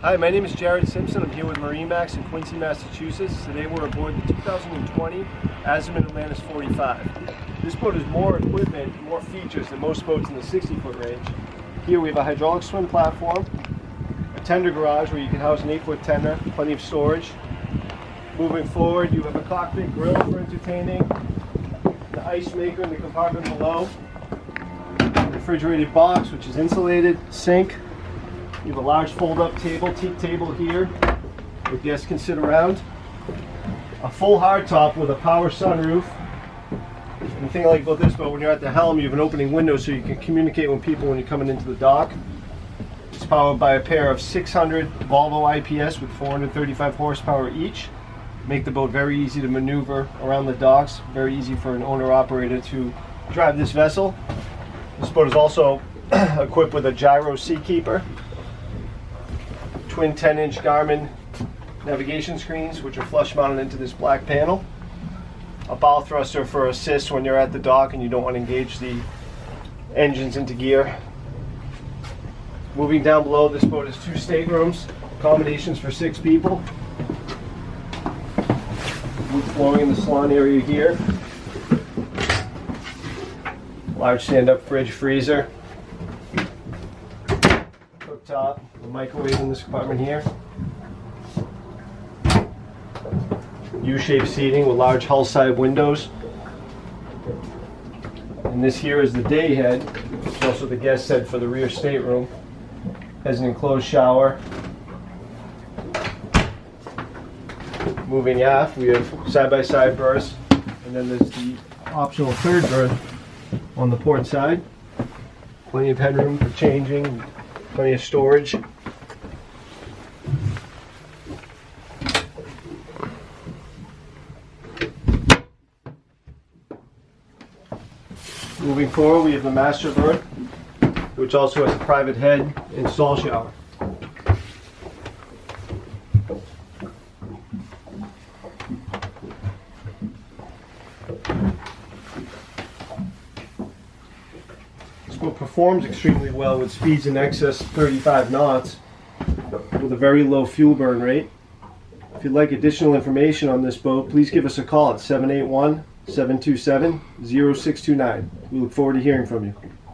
Hi, my name is Jared Simpson. I'm here with MarineMax in Quincy, Massachusetts. Today we're aboard the 2020 Azimut Atlantis 45. This boat has more equipment, more features than most boats in the 60-foot range. Here we have a hydraulic swim platform, a tender garage where you can house an 8-foot tender, plenty of storage. Moving forward, you have a cockpit grill for entertaining, the ice maker in the compartment below, refrigerated box which is insulated, sink. You have a large fold-up table, teak table here, where guests can sit around. A full hardtop with a power sunroof. And the thing I like about this boat, when you're at the helm, you have an opening window so you can communicate with people when you're coming into the dock. It's powered by a pair of 600 Volvo IPS with 435 horsepower each. Make the boat very easy to maneuver around the docks. Very easy for an owner-operator to drive this vessel. This boat is also equipped with a gyro seakeeper. Twin 10-inch Garmin navigation screens, which are flush mounted into this black panel. A bow thruster for assist when you're at the dock and you don't want to engage the engines into gear. Moving down below, this boat has 2 staterooms, accommodations for 6 people. Wood flooring in the salon area here. Large stand-up fridge, freezer. Cooktop, a microwave in this compartment here. U-shaped seating with large hull side windows. And this here is the day head, which is also the guest head for the rear stateroom. Has an enclosed shower. Moving aft, we have side-by-side berths, and then there's the optional third berth on the port side. Plenty of headroom for changing, plenty of storage. Moving forward, we have the master berth, which also has a private head and stall shower. This boat performs extremely well with speeds in excess of 35 knots with a very low fuel burn rate. If you'd like additional information on this boat, please give us a call at 781-727-0629. We look forward to hearing from you.